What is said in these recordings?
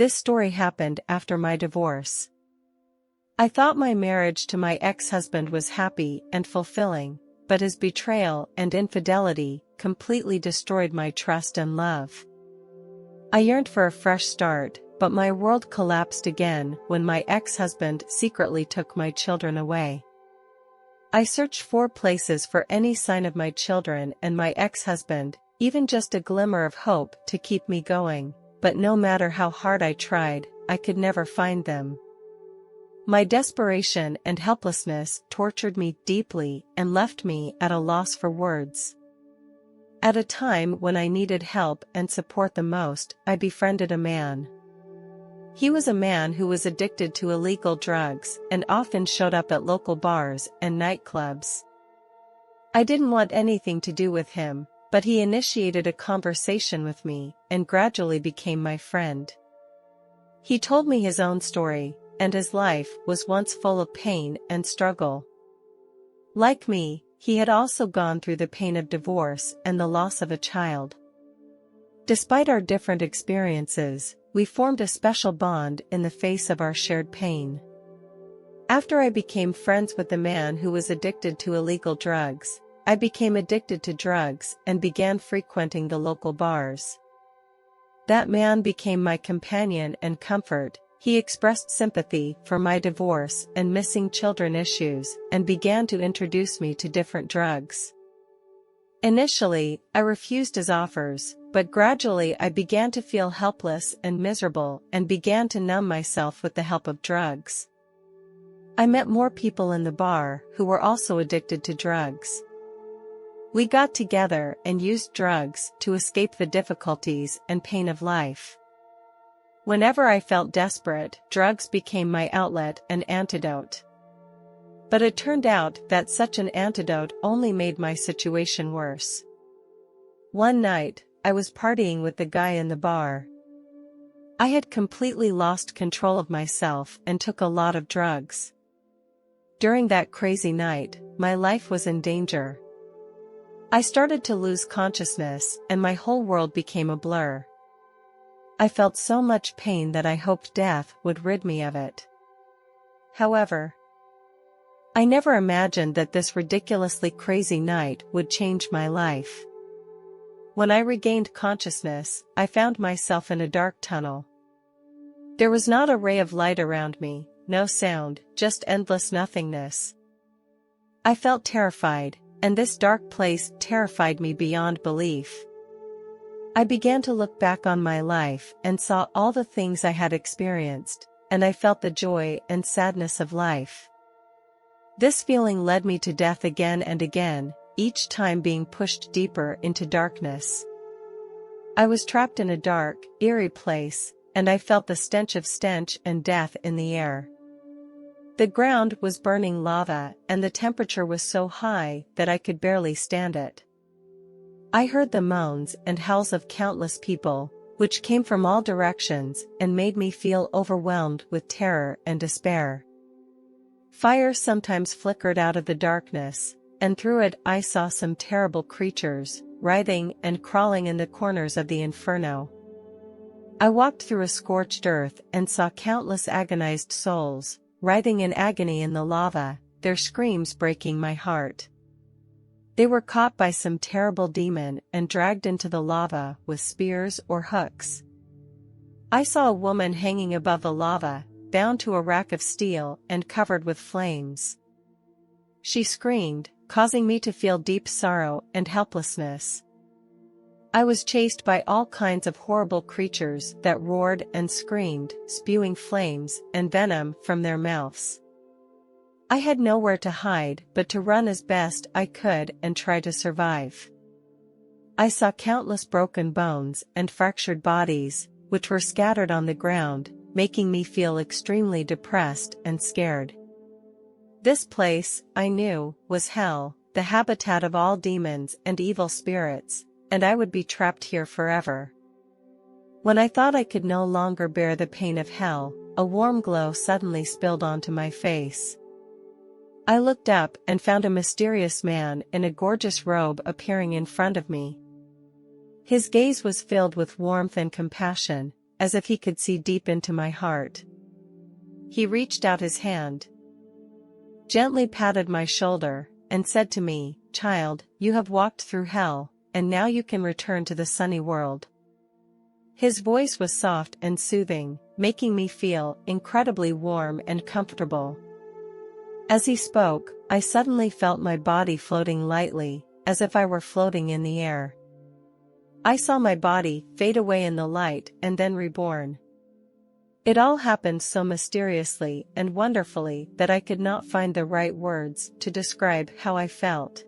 This story happened after my divorce. I thought my marriage to my ex-husband was happy and fulfilling, but his betrayal and infidelity completely destroyed my trust and love. I yearned for a fresh start, but my world collapsed again when my ex-husband secretly took my children away. I searched 4 places for any sign of my children and my ex-husband, even just a glimmer of hope to keep me going, but no matter how hard I tried, I could never find them. My desperation and helplessness tortured me deeply and left me at a loss for words. At a time when I needed help and support the most, I befriended a man. He was a man who was addicted to illegal drugs and often showed up at local bars and nightclubs. I didn't want anything to do with him, but he initiated a conversation with me and gradually became my friend. He told me his own story, and his life was once full of pain and struggle. Like me, he had also gone through the pain of divorce and the loss of a child. Despite our different experiences, we formed a special bond in the face of our shared pain. After I became friends with the man who was addicted to illegal drugs, I became addicted to drugs and began frequenting the local bars. That man became my companion and comfort. He expressed sympathy for my divorce and missing children issues and began to introduce me to different drugs. Initially, I refused his offers, but gradually I began to feel helpless and miserable and began to numb myself with the help of drugs. I met more people in the bar who were also addicted to drugs. We got together and used drugs to escape the difficulties and pain of life. Whenever I felt desperate, drugs became my outlet and antidote. But it turned out that such an antidote only made my situation worse. One night, I was partying with the guy in the bar. I had completely lost control of myself and took a lot of drugs. During that crazy night, my life was in danger. I started to lose consciousness and my whole world became a blur. I felt so much pain that I hoped death would rid me of it. However, I never imagined that this ridiculously crazy night would change my life. When I regained consciousness, I found myself in a dark tunnel. There was not a ray of light around me, no sound, just endless nothingness. I felt terrified, and this dark place terrified me beyond belief. I began to look back on my life and saw all the things I had experienced, and I felt the joy and sadness of life. This feeling led me to death again and again, each time being pushed deeper into darkness. I was trapped in a dark, eerie place, and I felt the stench and death in the air. The ground was burning lava, and the temperature was so high that I could barely stand it. I heard the moans and howls of countless people, which came from all directions and made me feel overwhelmed with terror and despair. Fire sometimes flickered out of the darkness, and through it I saw some terrible creatures, writhing and crawling in the corners of the inferno. I walked through a scorched earth and saw countless agonized souls, writhing in agony in the lava, their screams breaking my heart. They were caught by some terrible demon and dragged into the lava with spears or hooks. I saw a woman hanging above the lava, bound to a rack of steel and covered with flames. She screamed, causing me to feel deep sorrow and helplessness. I was chased by all kinds of horrible creatures that roared and screamed, spewing flames and venom from their mouths. I had nowhere to hide but to run as best I could and try to survive. I saw countless broken bones and fractured bodies, which were scattered on the ground, making me feel extremely depressed and scared. This place, I knew, was hell, the habitat of all demons and evil spirits, and I would be trapped here forever. When I thought I could no longer bear the pain of hell, a warm glow suddenly spilled onto my face. I looked up and found a mysterious man in a gorgeous robe appearing in front of me. His gaze was filled with warmth and compassion, as if he could see deep into my heart. He reached out his hand, gently patted my shoulder, and said to me, "Child, you have walked through hell, and now you can return to the sunny world." His voice was soft and soothing, making me feel incredibly warm and comfortable. As he spoke, I suddenly felt my body floating lightly, as if I were floating in the air. I saw my body fade away in the light and then reborn. It all happened so mysteriously and wonderfully that I could not find the right words to describe how I felt.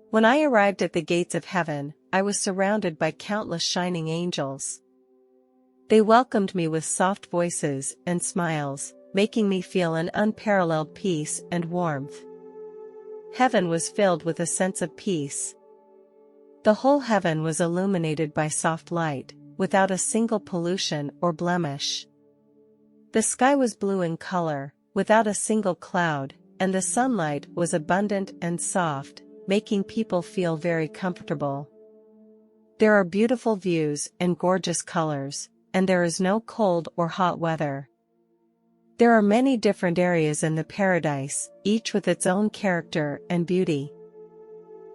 When I arrived at the gates of heaven, I was surrounded by countless shining angels. They welcomed me with soft voices and smiles, making me feel an unparalleled peace and warmth. Heaven was filled with a sense of peace. The whole heaven was illuminated by soft light, without a single pollution or blemish. The sky was blue in color, without a single cloud, and the sunlight was abundant and soft, making people feel very comfortable. There are beautiful views and gorgeous colors, and there is no cold or hot weather. There are many different areas in the paradise, each with its own character and beauty.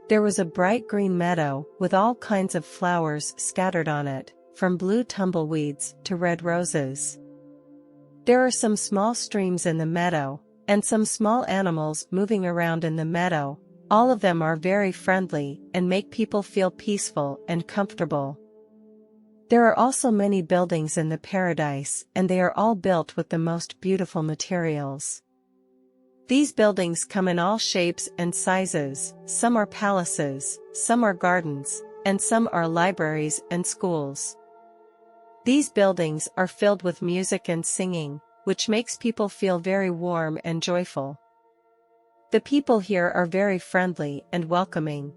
There was a bright green meadow with all kinds of flowers scattered on it, from blue tumbleweeds to red roses. There are some small streams in the meadow, and some small animals moving around in the meadow. All of them are very friendly and make people feel peaceful and comfortable. There are also many buildings in the paradise, and they are all built with the most beautiful materials. These buildings come in all shapes and sizes. Some are palaces, some are gardens, and some are libraries and schools. These buildings are filled with music and singing, which makes people feel very warm and joyful. The people here are very friendly and welcoming.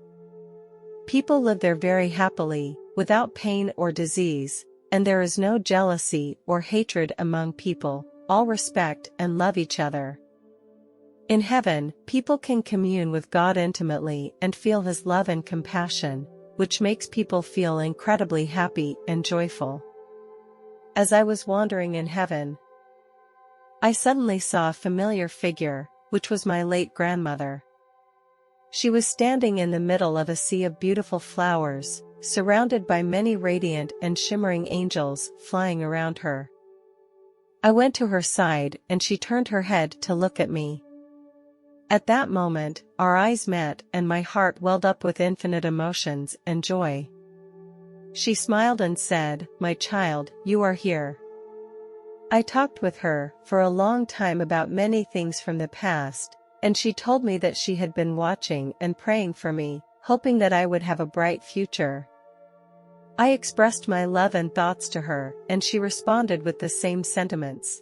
People live there very happily, without pain or disease, and there is no jealousy or hatred among people. All respect and love each other. In heaven, people can commune with God intimately and feel His love and compassion, which makes people feel incredibly happy and joyful. As I was wandering in heaven, I suddenly saw a familiar figure, which was my late grandmother. She was standing in the middle of a sea of beautiful flowers, surrounded by many radiant and shimmering angels flying around her. I went to her side and she turned her head to look at me. At that moment, our eyes met and my heart welled up with infinite emotions and joy. She smiled and said, "My child, you are here." I talked with her for a long time about many things from the past, and she told me that she had been watching and praying for me, hoping that I would have a bright future. I expressed my love and thoughts to her, and she responded with the same sentiments.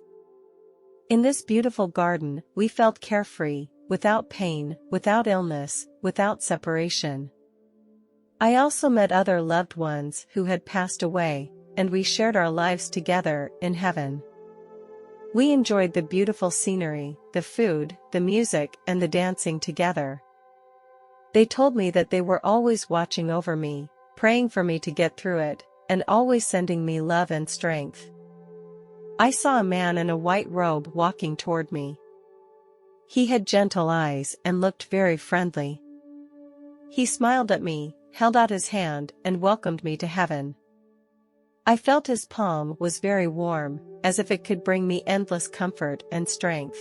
In this beautiful garden, we felt carefree, without pain, without illness, without separation. I also met other loved ones who had passed away, and we shared our lives together in heaven. We enjoyed the beautiful scenery, the food, the music, and the dancing together. They told me that they were always watching over me, praying for me to get through it, and always sending me love and strength. I saw a man in a white robe walking toward me. He had gentle eyes and looked very friendly. He smiled at me, held out his hand, and welcomed me to heaven. I felt his palm was very warm, as if it could bring me endless comfort and strength.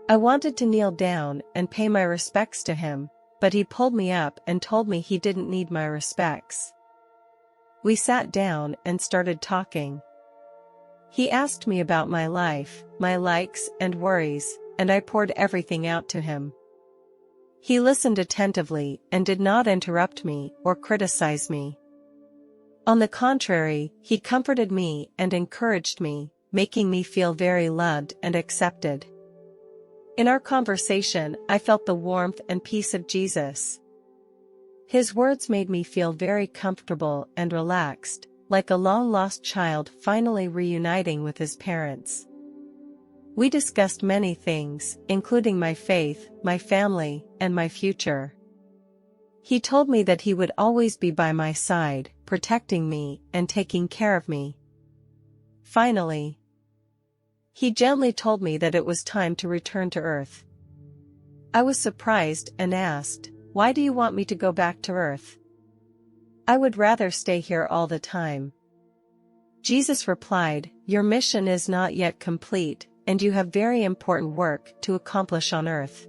I wanted to kneel down and pay my respects to him, but he pulled me up and told me he didn't need my respects. We sat down and started talking. He asked me about my life, my likes and worries, and I poured everything out to him. He listened attentively and did not interrupt me or criticize me. On the contrary, he comforted me and encouraged me, making me feel very loved and accepted. In our conversation, I felt the warmth and peace of Jesus. His words made me feel very comfortable and relaxed, like a long-lost child finally reuniting with his parents. We discussed many things, including my faith, my family, and my future. He told me that he would always be by my side, protecting me and taking care of me. Finally, he gently told me that it was time to return to Earth. I was surprised and asked, "Why do you want me to go back to Earth? I would rather stay here all the time." Jesus replied, "Your mission is not yet complete, and you have very important work to accomplish on Earth.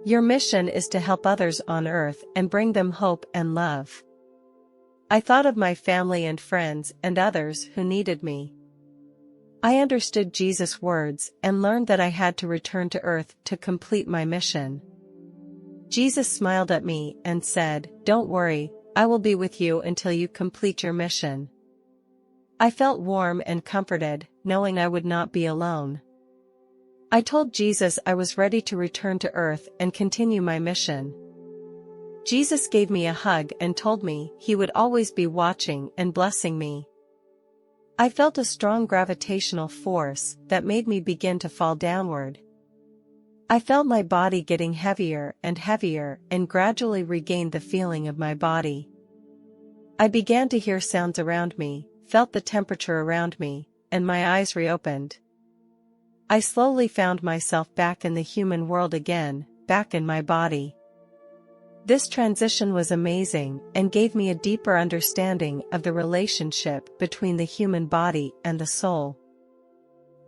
Your mission is to help others on Earth and bring them hope and love." I thought of my family and friends and others who needed me. I understood Jesus' words and learned that I had to return to Earth to complete my mission. Jesus smiled at me and said, "Don't worry, I will be with you until you complete your mission." I felt warm and comforted, knowing I would not be alone. I told Jesus I was ready to return to Earth and continue my mission. Jesus gave me a hug and told me he would always be watching and blessing me. I felt a strong gravitational force that made me begin to fall downward. I felt my body getting heavier and gradually regained the feeling of my body. I began to hear sounds around me, felt the temperature around me, and my eyes reopened. I slowly found myself back in the human world again, back in my body. This transition was amazing and gave me a deeper understanding of the relationship between the human body and the soul.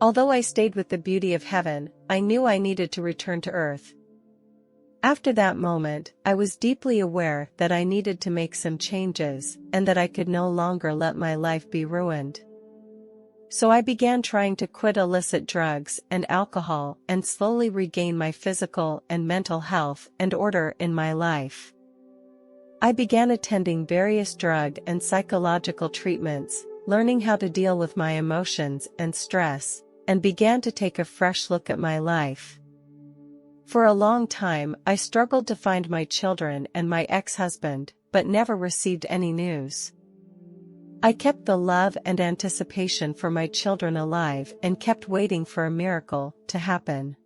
Although I stayed with the beauty of heaven, I knew I needed to return to Earth. After that moment, I was deeply aware that I needed to make some changes and that I could no longer let my life be ruined. So I began trying to quit illicit drugs and alcohol and slowly regain my physical and mental health and order in my life. I began attending various drug and psychological treatments, learning how to deal with my emotions and stress, and began to take a fresh look at my life. For a long time, I struggled to find my children and my ex-husband, but never received any news. I kept the love and anticipation for my children alive and kept waiting for a miracle to happen.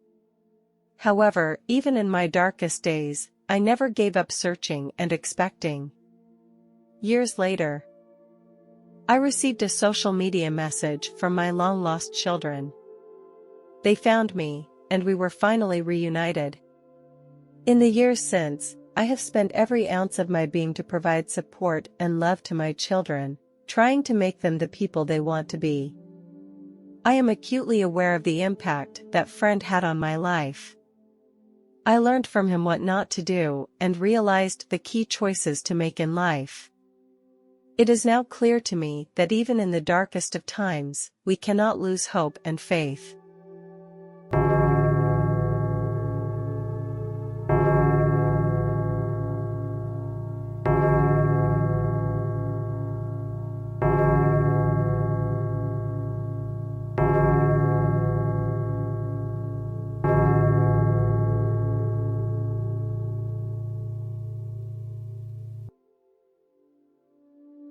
However, even in my darkest days, I never gave up searching and expecting. Years later, I received a social media message from my long-lost children. They found me, and we were finally reunited. In the years since, I have spent every ounce of my being to provide support and love to my children, trying to make them the people they want to be. I am acutely aware of the impact that friend had on my life. I learned from him what not to do and realized the key choices to make in life. It is now clear to me that even in the darkest of times, we cannot lose hope and faith.